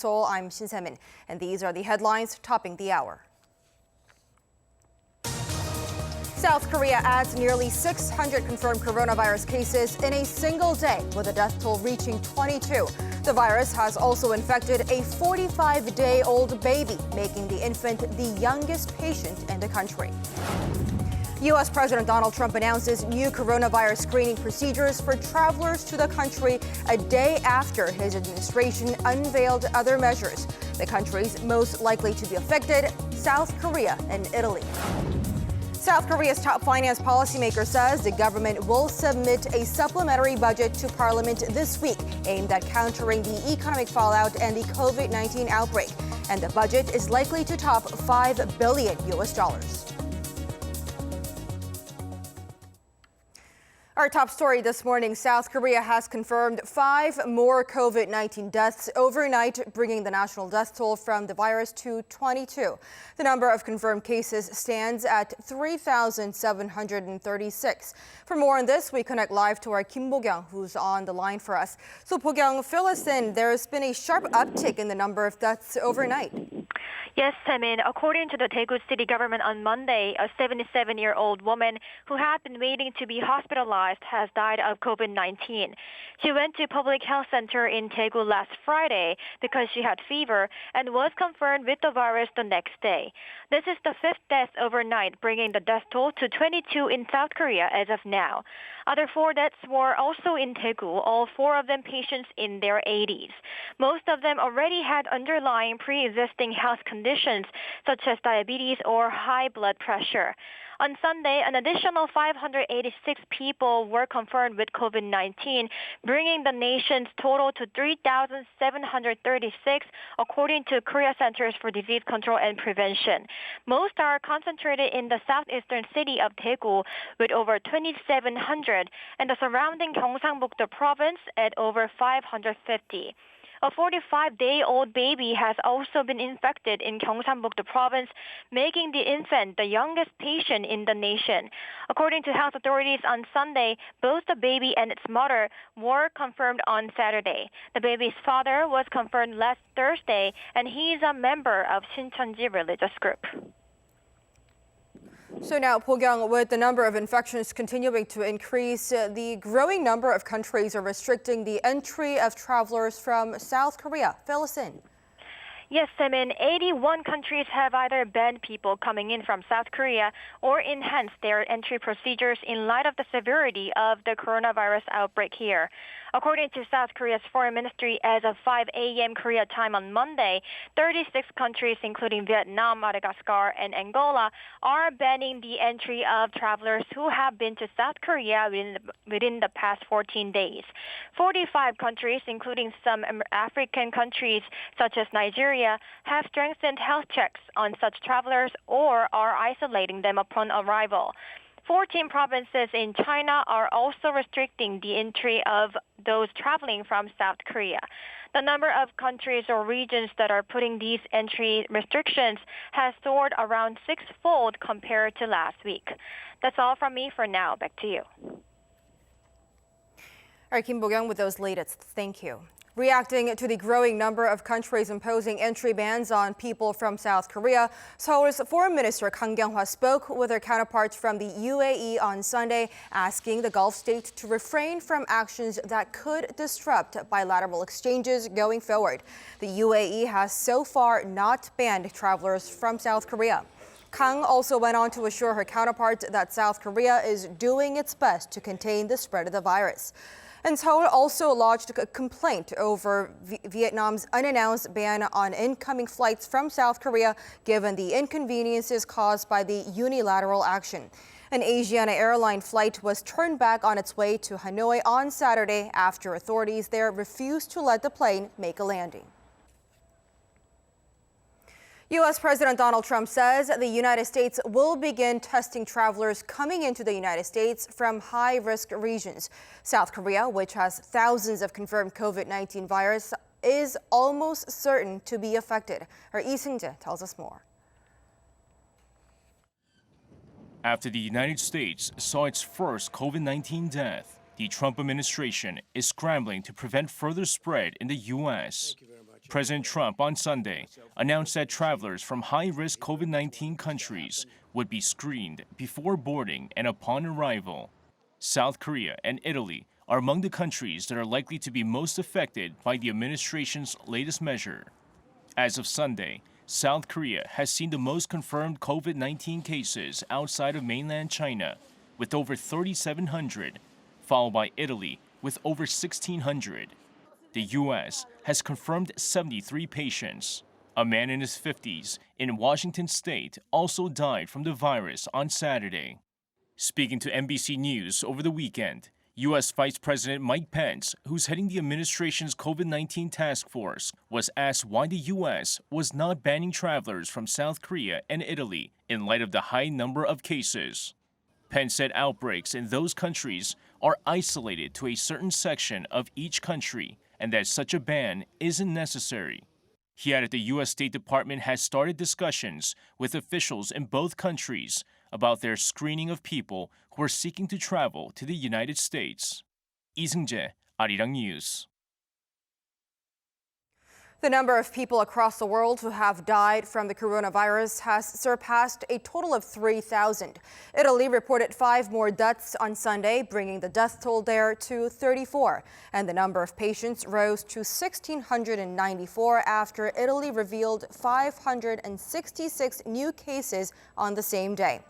Seoul, I'm Shin Se-min, and these are the headlines topping the hour. South Korea adds nearly 600 confirmed coronavirus cases in a single day, with the death toll reaching 22. The virus has also infected a 45-day-old baby, making the infant the youngest patient in the country. U.S. President Donald Trump announces new coronavirus screening procedures for travelers to the country a day after his administration unveiled other measures. The countries most likely to be affected: South Korea and Italy. South Korea's top finance policymaker says the government will submit a supplementary budget to parliament this week aimed at countering the economic fallout and the COVID-19 outbreak. And the budget is likely to top $5 billion. Our top story this morning: South Korea has confirmed 5 more COVID-19 deaths overnight, bringing the national death toll from the virus to 22. The number of confirmed cases stands at 3,736. For more on this, we connect live to our Kim Bo-kyung, who's on the line for us. So, Bo-kyung, fill us in. There's been a sharp uptick in the number of deaths overnight. Yes, Taemin. According to the Daegu city government on Monday, a 77-year-old woman who had been waiting to be hospitalized has died of COVID-19. She went to public health center in Daegu last Friday because she had fever and was confirmed with the virus the next day. This is the 5th death overnight, bringing the death toll to 22 in South Korea as of now. Other 4 deaths were also in Daegu, all 4 of them patients in their 80s. Most of them already had underlying pre-existing health conditions such as diabetes or high blood pressure. On Sunday, an additional 586 people were confirmed with COVID-19, bringing the nation's total to 3,736, according to Korea Centers for Disease Control and Prevention. Most are concentrated in the southeastern city of Daegu, with over 2,700, and the surrounding Gyeongsang-buk-do province at over 550. A 45-day-old baby has also been infected in Gyeongsang-buk-do province, making the infant the youngest patient in the nation. According to health authorities on Sunday, both the baby and its mother were confirmed on Saturday. The baby's father was confirmed last Thursday, and he is a member of Shincheonji religious group. So now, Bo-kyung, with the number of infections continuing to increase, the growing number of countries are restricting the entry of travelers from South Korea. Fill us in. Yes, Semin. 81 countries have either banned people coming in from South Korea or enhanced their entry procedures in light of the severity of the coronavirus outbreak here. According to South Korea's foreign ministry, as of 5 a.m. Korea time on Monday, 36 countries, including Vietnam, Madagascar, and Angola, are banning the entry of travelers who have been to South Korea within the past 14 days. 45 countries, including some African countries such as Nigeria, have strengthened health checks on such travelers or are isolating them upon arrival. 14 provinces in China are also restricting the entry of those traveling from South Korea. The number of countries or regions that are putting these entry restrictions has soared around 6-fold compared to last week. That's all from me for now. Back to you. All right, Kim Bo-kyung with those latest. Thank you. Reacting to the growing number of countries imposing entry bans on people from South Korea, Seoul's Foreign Minister Kang Kyung-hwa spoke with her counterparts from the UAE on Sunday, asking the Gulf state to refrain from actions that could disrupt bilateral exchanges going forward. The UAE has so far not banned travelers from South Korea. Kang also went on to assure her counterparts that South Korea is doing its best to contain the spread of the virus. And Seoul also lodged a complaint over Vietnam's unannounced ban on incoming flights from South Korea, given the inconveniences caused by the unilateral action. An Asiana airline flight was turned back on its way to Hanoi on Saturday after authorities there refused to let the plane make a landing. U.S. President Donald Trump says the United States will begin testing travelers coming into the United States from high-risk regions. South Korea, which has thousands of confirmed COVID-19 virus, is almost certain to be affected. Our Im Sung-jae tells us more. After the United States saw its first COVID-19 death, the Trump administration is scrambling to prevent further spread in the U.S. President Trump on Sunday announced that travelers from high-risk COVID-19 countries would be screened before boarding and upon arrival. South Korea and Italy are among the countries that are likely to be most affected by the administration's latest measure. As of Sunday, South Korea has seen the most confirmed COVID-19 cases outside of mainland China, with over 3,700, followed by Italy with over 1,600. The U.S. has confirmed 73 patients. A man in his 50s in Washington state also died from the virus on Saturday. Speaking to NBC News over the weekend, U.S. Vice President Mike Pence, who's heading the administration's COVID-19 task force, was asked why the U.S. was not banning travelers from South Korea and Italy in light of the high number of cases. Pence said outbreaks in those countries are isolated to a certain section of each country and that such a ban isn't necessary. He added the U.S. State Department has started discussions with officials in both countries about their screening of people who are seeking to travel to the United States. Im Sung-jae, Arirang News. The number of people across the world who have died from the coronavirus has surpassed a total of 3,000. Italy reported 5 more deaths on Sunday, bringing the death toll there to 34. And the number of patients rose to 1,694 after Italy revealed 566 new cases on the same day.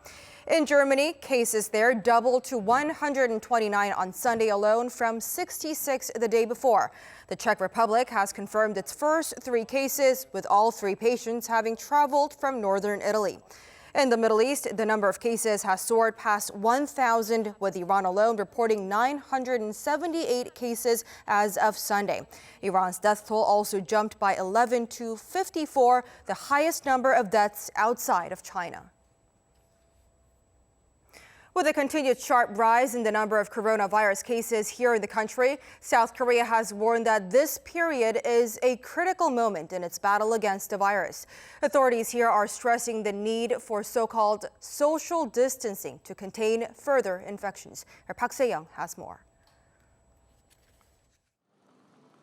In Germany, cases there doubled to 129 on Sunday alone from 66 the day before. The Czech Republic has confirmed its first 3 cases, with all 3 patients having traveled from northern Italy. In the Middle East, the number of cases has soared past 1,000, with Iran alone reporting 978 cases as of Sunday. Iran's death toll also jumped by 11 to 54, the highest number of deaths outside of China. With a continued sharp rise in the number of coronavirus cases here in the country, South Korea has warned that this period is a critical moment in its battle against the virus. Authorities here are stressing the need for so-called social distancing to contain further infections. Our Park Se-young has more.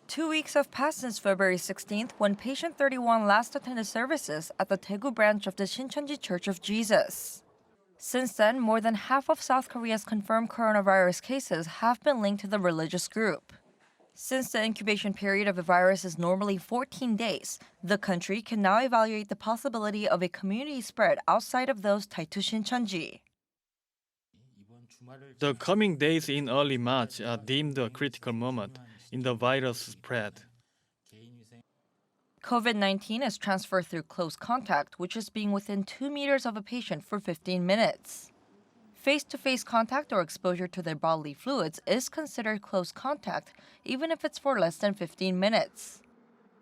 2 weeks have passed since February 16th, when patient 31 last attended services at the Daegu branch of the Shincheonji Church of Jesus. Since then, more than half of South Korea's confirmed coronavirus cases have been linked to the religious group. Since the incubation period of the virus is normally 14 days, the country can now evaluate the possibility of a community spread outside of those tied to Shincheonji. The coming days in early March are deemed a critical moment in the virus spread. COVID-19 is transferred through close contact, which is being within 2 meters of a patient for 15 minutes. Face-to-face contact or exposure to their bodily fluids is considered close contact, even if it's for less than 15 minutes.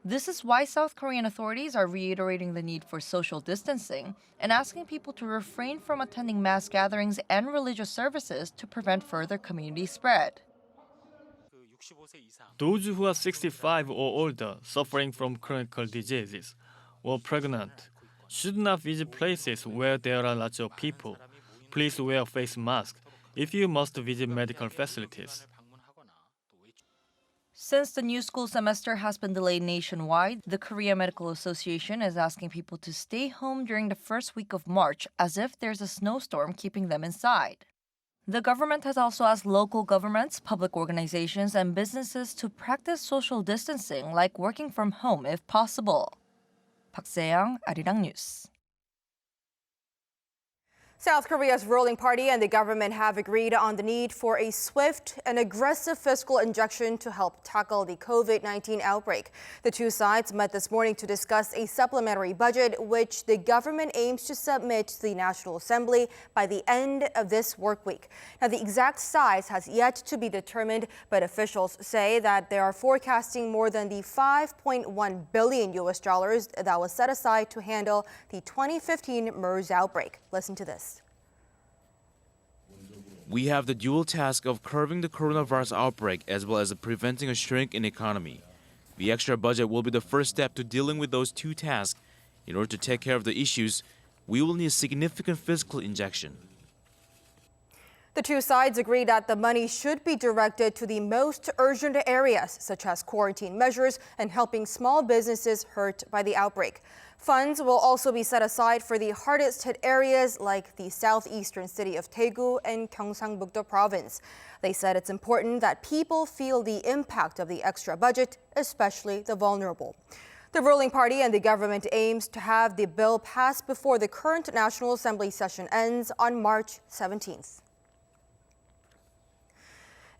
This is why South Korean authorities are reiterating the need for social distancing and asking people to refrain from attending mass gatherings and religious services to prevent further community spread. Those who are 65 or older suffering from chronic diseases or pregnant should not visit places where there are lots of people. Please wear face masks if you must visit medical facilities. Since the new school semester has been delayed nationwide, the Korea Medical Association is asking people to stay home during the first week of March as if there's a snowstorm keeping them inside. The government has also asked local governments, public organizations, and businesses to practice social distancing, like working from home if possible. Park Se-young, Arirang News. South Korea's ruling party and the government have agreed on the need for a swift and aggressive fiscal injection to help tackle the COVID-19 outbreak. The two sides met this morning to discuss a supplementary budget, which the government aims to submit to the National Assembly by the end of this work week. Now, the exact size has yet to be determined, but officials say that they are forecasting more than the $5.1 billion that was set aside to handle the 2015 MERS outbreak. Listen to this. We have the dual task of curbing the coronavirus outbreak as well as preventing a shrink in the economy. The extra budget will be the first step to dealing with those two tasks. In order to take care of the issues, we will need a significant fiscal injection. The two sides agreed that the money should be directed to the most urgent areas, such as quarantine measures and helping small businesses hurt by the outbreak. Funds will also be set aside for the hardest hit areas like the southeastern city of Daegu and Gyeongsang-buk-do province. They said it's important that people feel the impact of the extra budget, especially the vulnerable. The ruling party and the government aims to have the bill passed before the current National Assembly session ends on March 17th.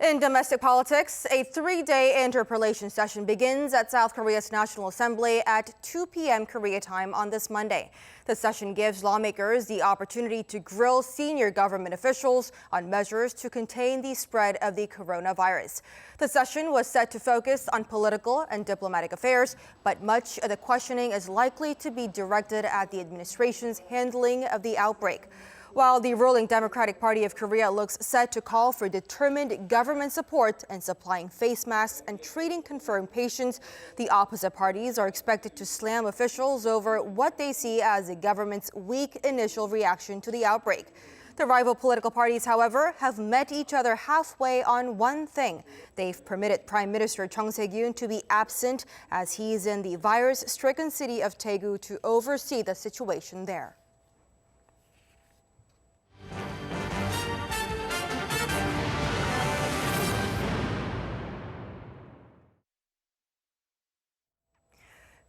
In domestic politics, a three-day interpellation session begins at South Korea's National Assembly at 2 p.m. Korea time on this Monday. The session gives lawmakers the opportunity to grill senior government officials on measures to contain the spread of the coronavirus. The session was set to focus on political and diplomatic affairs, but much of the questioning is likely to be directed at the administration's handling of the outbreak. While the ruling Democratic Party of Korea looks set to call for determined government support in supplying face masks and treating confirmed patients, the opposite parties are expected to slam officials over what they see as the government's weak initial reaction to the outbreak. The rival political parties, however, have met each other halfway on one thing. They've permitted Prime Minister Chung Se-kyun to be absent as he's in the virus-stricken city of Daegu to oversee the situation there.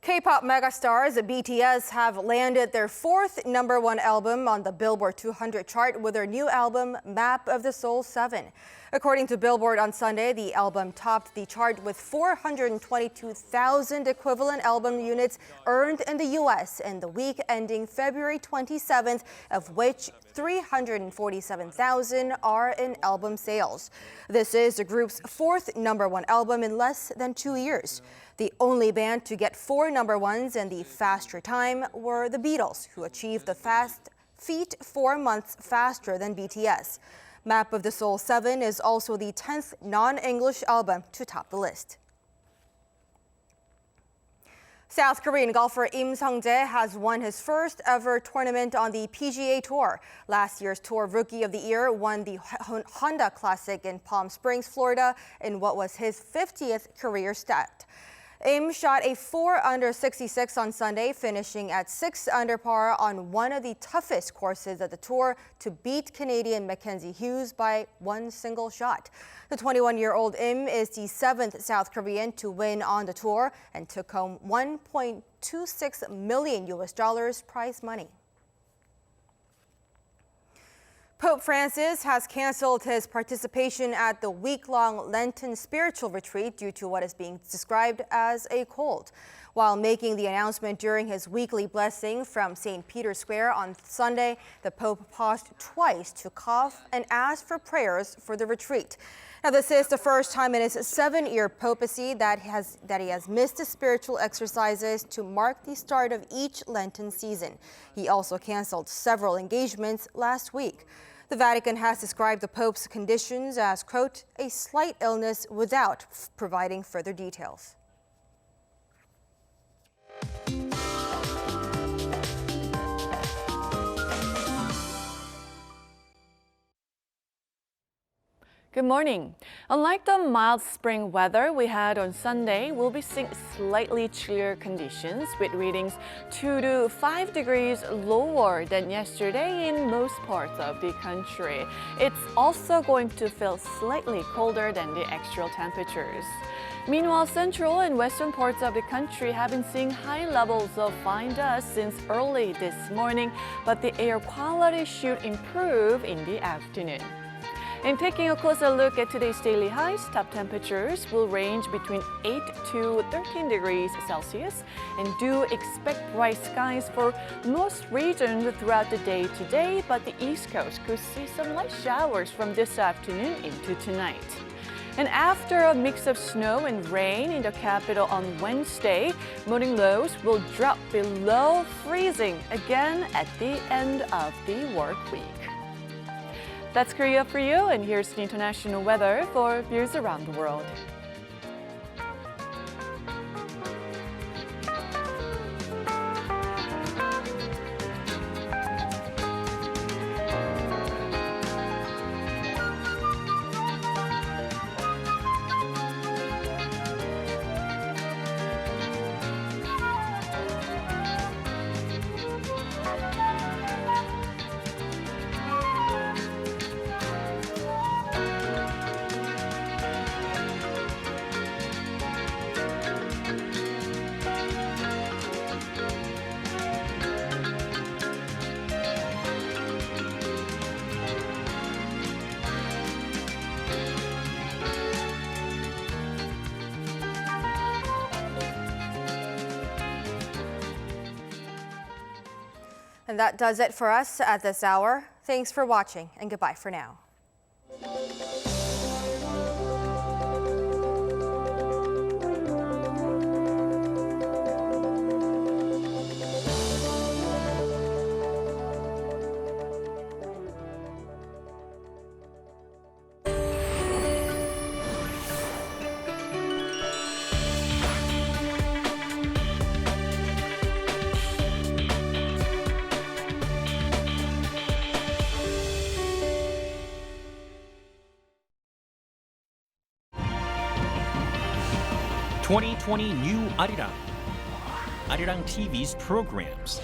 K-pop megastars BTS have landed their fourth #1 album on the Billboard 200 chart with their new album, Map of the Soul 7. According to Billboard on Sunday, the album topped the chart with 422,000 equivalent album units earned in the U.S. in the week ending February 27th, of which 347,000 are in album sales. This is the group's fourth #1 album in less than 2 years. The only band to get 4 #1s in the faster time were the Beatles, who achieved the fast feat 4 months faster than BTS. Map of the Soul 7 is also the 10th non-English album to top the list. South Korean golfer Im Sung-jae has won his first ever tournament on the PGA Tour. Last year's Tour Rookie of the Year won the Honda Classic in Palm Springs, Florida, in what was his 50th career stat. Im shot a 4-under-66 on Sunday, finishing at 6-under par on one of the toughest courses of the tour to beat Canadian Mackenzie Hughes by one single shot. The 21-year-old Im is the 7th South Korean to win on the tour and took home $1.26 million prize money. Pope Francis has canceled his participation at the week-long Lenten spiritual retreat due to what is being described as a cold. While making the announcement during his weekly blessing from St. Peter's Square on Sunday, the Pope paused twice to cough and ask for prayers for the retreat. Now, this is the first time in his 7-year papacy that he has missed the spiritual exercises to mark the start of each Lenten season. He also canceled several engagements last week. The Vatican has described the Pope's conditions as, quote, a slight illness without providing further details. Good morning. Unlike the mild spring weather we had on Sunday, we'll be seeing slightly chillier conditions with readings 2 to 5 degrees lower than yesterday in most parts of the country. It's also going to feel slightly colder than the actual temperatures. Meanwhile, central and western parts of the country have been seeing high levels of fine dust since early this morning, but the air quality should improve in the afternoon. In taking a closer look at today's daily highs, top temperatures will range between 8 to 13 degrees Celsius, and do expect bright skies for most regions throughout the day today, but the East Coast could see some light showers from this afternoon into tonight. And after a mix of snow and rain in the capital on Wednesday, morning lows will drop below freezing again at the end of the work week. That's Korea for you, and here's the international weather for viewers around the world. And that does it for us at this hour. Thanks for watching and goodbye for now. (2020) New Arirang. Arirang TV's programs.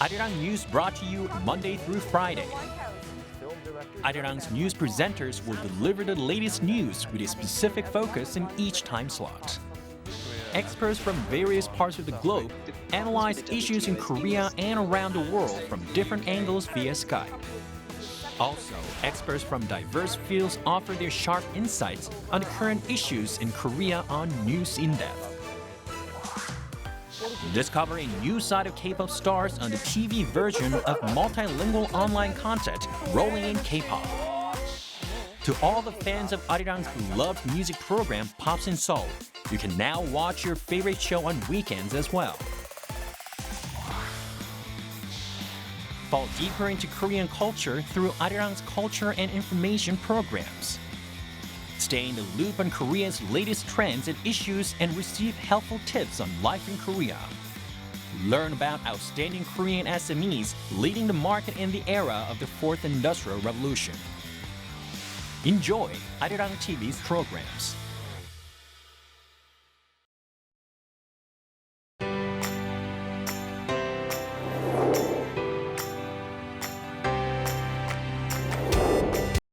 Arirang News brought to you Monday through Friday. Arirang's news presenters will deliver the latest news with a specific focus in each time slot. Experts from various parts of the globe analyze issues in Korea and around the world from different angles via Skype. Also, experts from diverse fields offer their sharp insights on the current issues in Korea on News in Depth. Discover a new side of K-pop stars on the TV version of multilingual online content Rolling in K-pop. To all the fans of Arirang's beloved music program Pops in Seoul, you can now watch your favorite show on weekends as well. Fall deeper into Korean culture through Arirang's culture and information programs. Stay in the loop on Korea's latest trends and issues and receive helpful tips on life in Korea. Learn about outstanding Korean SMEs leading the market in the era of the Fourth Industrial Revolution. Enjoy Arirang TV's programs.